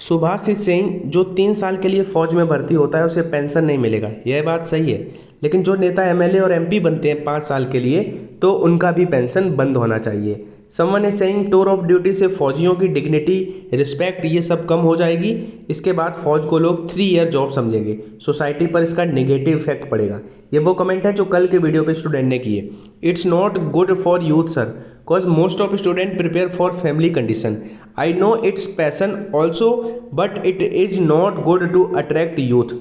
Subhash is saying जो 3 साल के लिए फौज में भर्ती होता है उसे पेंशन नहीं मिलेगा। यह बात सही है, लेकिन जो नेता एमएलए और एमपी बनते हैं 5 साल के लिए तो उनका भी पेंशन बंद होना चाहिए। Someone is saying tour of duty से फौजियों की डिग्निटी, रिस्पेक्ट ये सब कम हो जाएगी। इसके बाद फौज को लोग 3 ईयर जॉब समझेंगे, सोसाइटी पर इसका नेगेटिव इफेक्ट पड़ेगा। ये वो कमेंट है जो कल के वीडियो पे स्टूडेंट ने किए। It's not good for youth sir, cause most of student prepare for family condition. I know it's passion also, but it is not good to attract youth.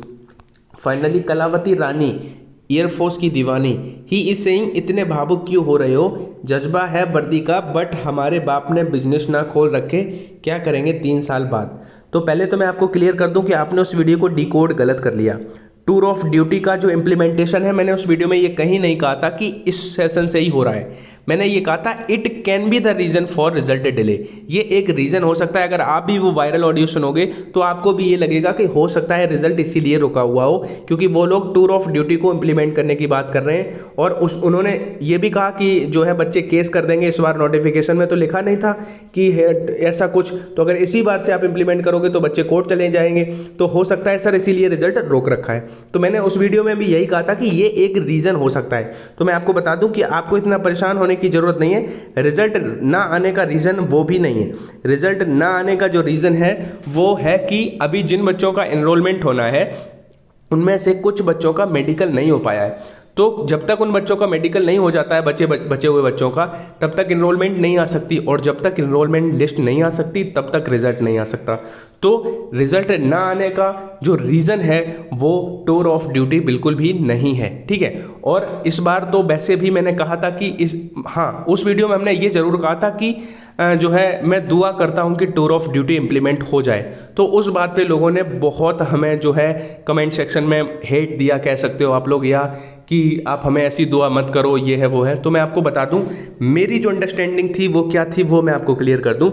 Finally, Kalavati Rani air force की दीवानी he is saying इतने भावुक क्यों हो रहे हो, जज्बा है वर्दी का बट हमारे बाप ने बिजनेस ना खोल रखे, क्या करेंगे 3 साल बाद। तो पहले तो मैं आपको क्लियर कर दूं कि आपने उस वीडियो को डिकोड गलत कर लिया। टूर ऑफ ड्यूटी का जो इम्प्लीमेंटेशन है, मैंने उस वीडियो में ये कहीं नहीं कहा था कि इस सेशन से ही हो रहा है। मैंने ये कहा था it can be the reason for result delay. ये एक रीजन हो सकता है। अगर आप भी वो वायरल ऑडियो सुनोगे तो आपको भी ये लगेगा कि हो सकता है रिजल्ट इसीलिए रुका हुआ हो क्योंकि वो लोग टूर ऑफ ड्यूटी को इम्प्लीमेंट करने की बात कर रहे हैं। और उन्होंने ये भी कहा कि जो है बच्चे केस कर देंगे। इस बार नोटिफिकेशन में तो लिखा नहीं था कि ऐसा कुछ, तो अगर इसी बार से आप इम्प्लीमेंट करोगे तो बच्चे कोर्ट चले जाएंगे। तो हो सकता है सर इसीलिए रिजल्ट रोक रखा है। तो मैंने उस वीडियो में भी यही कहा था कि ये एक रीजन हो सकता है। तो मैं आपको बता दूं कि आपको इतना परेशान होने की जरूरत नहीं है। रिजल्ट ना आने का रीजन वो भी नहीं है। रिजल्ट ना आने का जो रीजन है वो है कि अभी जिन बच्चों का एनरोलमेंट होना है उनमें से कुछ बच्चों का मेडिकल नहीं हो पाया है। तो जब तक उन बच्चों का मेडिकल नहीं हो जाता है, बचे हुए बच्चों का, तब तक इनरोलमेंट नहीं आ सकती। और जब तक इनरोलमेंट लिस्ट नहीं आ सकती तब तक रिजल्ट नहीं आ सकता। तो रिजल्ट ना आने का जो रीज़न है वो टूर ऑफ ड्यूटी बिल्कुल भी नहीं है, ठीक है। और इस बार तो वैसे भी मैंने कहा था कि उस वीडियो में हमने ये जरूर कहा था कि जो है मैं दुआ करता हूं कि टूर ऑफ ड्यूटी इम्प्लीमेंट हो जाए। तो उस बात पे लोगों ने बहुत हमें जो है कमेंट सेक्शन में हेट दिया, कह सकते हो आप लोग, या कि आप हमें ऐसी दुआ मत करो, ये है वो है। तो मैं आपको बता दूं मेरी जो अंडरस्टैंडिंग थी वो क्या थी, वो मैं आपको क्लियर कर दूं।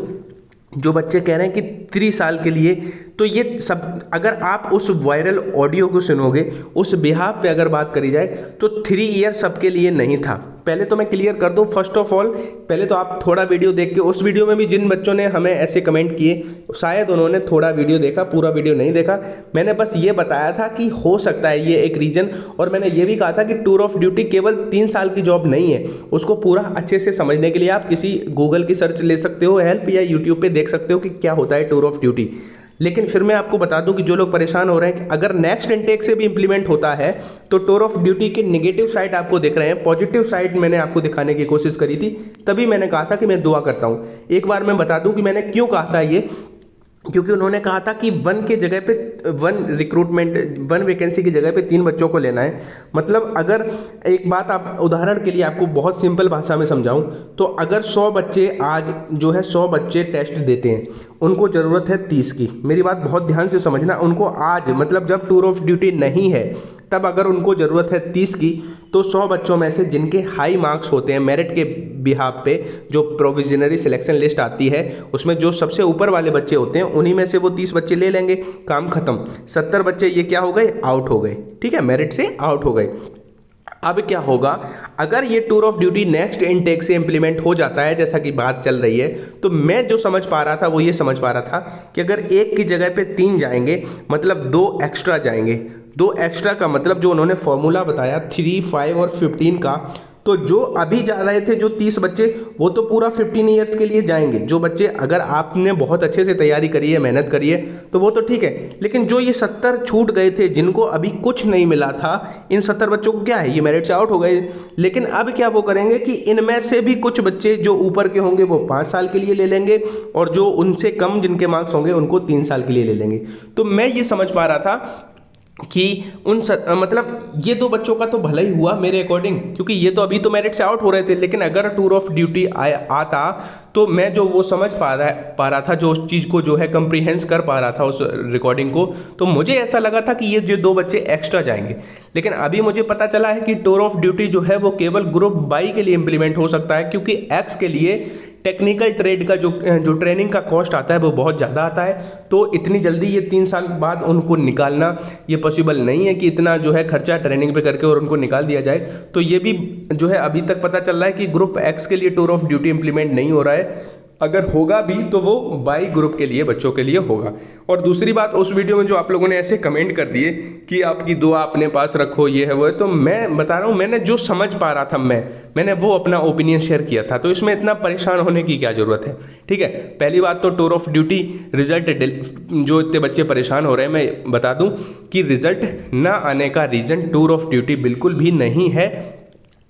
जो बच्चे कह रहे हैं कि 3 साल के लिए, तो ये सब अगर आप उस वायरल ऑडियो को सुनोगे, उस बिहाफ पे अगर बात करी जाए तो 3 ईयर सबके लिए नहीं था। पहले तो मैं क्लियर कर दूं, फर्स्ट ऑफ ऑल पहले तो आप थोड़ा वीडियो देख के, उस वीडियो में भी जिन बच्चों ने हमें ऐसे कमेंट किए शायद उन्होंने थोड़ा वीडियो देखा, पूरा वीडियो नहीं देखा। मैंने बस ये बताया था कि हो सकता है ये एक रीजन, और मैंने ये भी कहा था कि टूर ऑफ ड्यूटी केवल 3 साल की जॉब नहीं है। उसको पूरा अच्छे से समझने के लिए आप किसी गूगल की सर्च ले सकते हो, हेल्प, या यूट्यूब पे देख सकते हो कि क्या होता है टूर ऑफ ड्यूटी। लेकिन फिर मैं आपको बता दूं कि जो लोग परेशान हो रहे हैं कि अगर नेक्स्ट इनटेक से भी इंप्लीमेंट होता है तो टूर ऑफ ड्यूटी के नेगेटिव साइड आपको दिख रहे हैं, पॉजिटिव साइड मैंने आपको दिखाने की कोशिश करी थी। तभी मैंने कहा था कि मैं दुआ करता हूं। एक बार मैं बता दूं कि मैंने क्यों कहा था ये, क्योंकि उन्होंने कहा था कि 1 के जगह पे 1 वैकेंसी की जगह पे 3 बच्चों को लेना है। मतलब अगर एक बात आप उदाहरण के लिए आपको बहुत सिंपल भाषा में समझाऊं तो अगर 100 बच्चे आज जो है 100 बच्चे टेस्ट देते हैं, उनको ज़रूरत है 30 की। मेरी बात बहुत ध्यान से समझना। उनको आज मतलब जब टूर ऑफ ड्यूटी नहीं है तब अगर उनको ज़रूरत है 30 की, तो 100 बच्चों में से जिनके हाई मार्क्स होते हैं मेरिट के बिहाफ पे, जो प्रोविजनरी सिलेक्शन लिस्ट आती है उसमें जो सबसे ऊपर वाले बच्चे होते हैं उन्हीं में से वो 30 बच्चे ले लेंगे, काम खत्म। 70 बच्चे ये क्या हो गए, आउट हो गए, ठीक है, मेरिट से आउट हो गए। अब क्या होगा अगर ये tour of duty next intake से इंप्लीमेंट हो जाता है जैसा कि बात चल रही है, तो मैं जो समझ पा रहा था वो ये समझ पा रहा था कि अगर 1 की जगह पे 3 जाएंगे मतलब 2 एक्स्ट्रा जाएंगे। 2 एक्स्ट्रा का मतलब जो उन्होंने फॉर्मूला बताया 3, 5 और 15 का, तो जो अभी जा रहे थे जो 30 बच्चे वो तो पूरा 15 ईयर्स के लिए जाएंगे। जो बच्चे अगर आपने बहुत अच्छे से तैयारी करी है, मेहनत करी है, तो वो तो ठीक है। लेकिन जो ये 70 छूट गए थे जिनको अभी कुछ नहीं मिला था, इन 70 बच्चों को क्या है, ये मेरिट से आउट हो गए। लेकिन अब क्या वो करेंगे कि इनमें से भी कुछ बच्चे जो ऊपर के होंगे वो 5 साल के लिए ले लेंगे, और जो उनसे कम जिनके मार्क्स होंगे उनको 3 साल के लिए ले लेंगे। तो मैं ये समझ पा रहा था कि मतलब ये 2 बच्चों का तो भला ही हुआ मेरे अकॉर्डिंग, क्योंकि ये तो अभी तो मेरिट से आउट हो रहे थे। लेकिन अगर टूर ऑफ ड्यूटी आता तो मैं जो वो समझ पा रहा था, जो उस चीज़ को जो है कंप्रीहेंस कर पा रहा था उस रिकॉर्डिंग को, तो मुझे ऐसा लगा था कि ये जो 2 बच्चे एक्स्ट्रा जाएंगे। लेकिन अभी मुझे पता चला है कि टूर ऑफ ड्यूटी जो है वो केवल ग्रुप बाई के लिए इंप्लीमेंट हो सकता है, क्योंकि एक्स के लिए टेक्निकल ट्रेड का जो ट्रेनिंग का कॉस्ट आता है वो बहुत ज़्यादा आता है। तो इतनी जल्दी ये 3 साल बाद उनको निकालना ये पॉसिबल नहीं है कि इतना जो है खर्चा ट्रेनिंग पे करके और उनको निकाल दिया जाए। तो ये भी जो है अभी तक पता चल रहा है कि ग्रुप एक्स के लिए टूर ऑफ ड्यूटी इंप्लीमेंट नहीं हो रहा है। अगर होगा भी तो वो बाई ग्रुप के लिए, बच्चों के लिए होगा। और दूसरी बात, उस वीडियो में जो आप लोगों ने ऐसे कमेंट कर दिए कि आपकी दुआ अपने पास रखो, ये है वो है, तो मैं बता रहा हूँ मैंने जो समझ पा रहा था मैंने वो अपना ओपिनियन शेयर किया था, तो इसमें इतना परेशान होने की क्या ज़रूरत है। ठीक है, पहली बात तो टूर ऑफ ड्यूटी रिजल्ट जो इतने बच्चे परेशान हो रहे हैं, मैं बता दूं कि रिजल्ट ना आने का रीज़न टूर ऑफ ड्यूटी बिल्कुल भी नहीं है।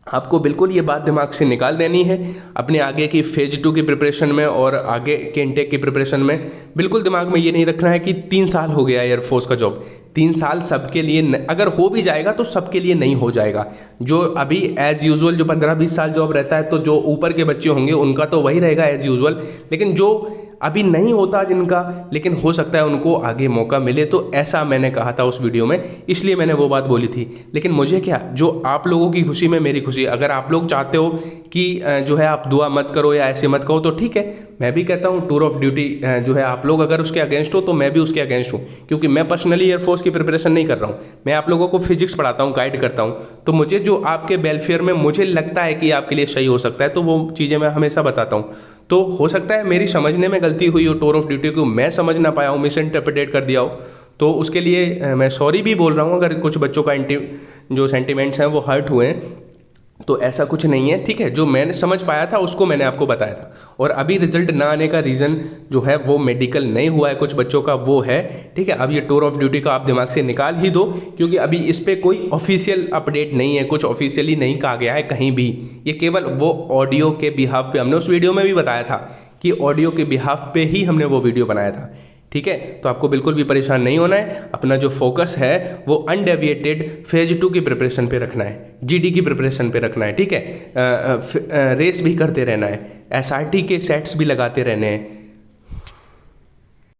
आपको बिल्कुल ये बात दिमाग से निकाल देनी है। अपने आगे की फेज 2 की प्रिपरेशन में और आगे के इनटेक की प्रिपरेशन में बिल्कुल दिमाग में ये नहीं रखना है कि 3 साल हो गया एयरफोर्स का जॉब। 3 साल सबके लिए अगर हो भी जाएगा तो सबके लिए नहीं हो जाएगा। जो अभी एज यूजुअल जो 15-20 साल जॉब रहता है, तो जो ऊपर के बच्चे होंगे उनका तो वही रहेगा एज यूजुअल, लेकिन जो अभी नहीं होता जिनका, लेकिन हो सकता है उनको आगे मौका मिले, तो ऐसा मैंने कहा था उस वीडियो में, इसलिए मैंने वो बात बोली थी। लेकिन मुझे क्या, जो आप लोगों की खुशी में मेरी खुशी। अगर आप लोग चाहते हो कि जो है आप दुआ मत करो या ऐसे मत कहो तो ठीक है, मैं भी कहता हूँ टूर ऑफ ड्यूटी जो है आप लोग अगर उसके अगेंस्ट हो तो मैं भी उसके अगेंस्ट हूँ, क्योंकि मैं पर्सनली एयरफोर्स की प्रिपरेशन नहीं कर रहा हूँ, मैं आप लोगों को फिजिक्स पढ़ाता हूँ, गाइड करता हूँ। तो मुझे जो आपके वेलफेयर में मुझे लगता है कि आपके लिए सही हो सकता है, तो वो चीज़ें मैं हमेशा बताता हूँ। तो हो सकता है मेरी समझने में गलती हुई हो, टूर ऑफ ड्यूटी को मैं समझ ना पाया हूँ, मिस इंटरप्रेटेट कर दिया हो, तो उसके लिए मैं सॉरी भी बोल रहा हूँ अगर कुछ बच्चों का जो सेंटिमेंट्स हैं वो हर्ट हुए हैं, तो ऐसा कुछ नहीं है। ठीक है, जो मैंने समझ पाया था उसको मैंने आपको बताया था। और अभी रिजल्ट ना आने का रीज़न जो है वो मेडिकल नहीं हुआ है कुछ बच्चों का, वो है। ठीक है, अब ये टूर ऑफ ड्यूटी का आप दिमाग से निकाल ही दो, क्योंकि अभी इस पर कोई ऑफिशियल अपडेट नहीं है, कुछ ऑफिशियली नहीं कहा गया है कहीं भी। ये केवल वो ऑडियो के बिहाफ पे, हमने उस वीडियो में भी बताया था कि ऑडियो के बिहाफ पे ही हमने वो वीडियो बनाया था। ठीक है, तो आपको बिल्कुल भी परेशान नहीं होना है। अपना जो फोकस है वो अनडेविएटेड फेज 2 की प्रिपरेशन पे रखना है, जीडी की प्रिपरेशन पे रखना है। ठीक है, रेस भी करते रहना है, एसआरटी के सेट्स भी लगाते रहने हैं,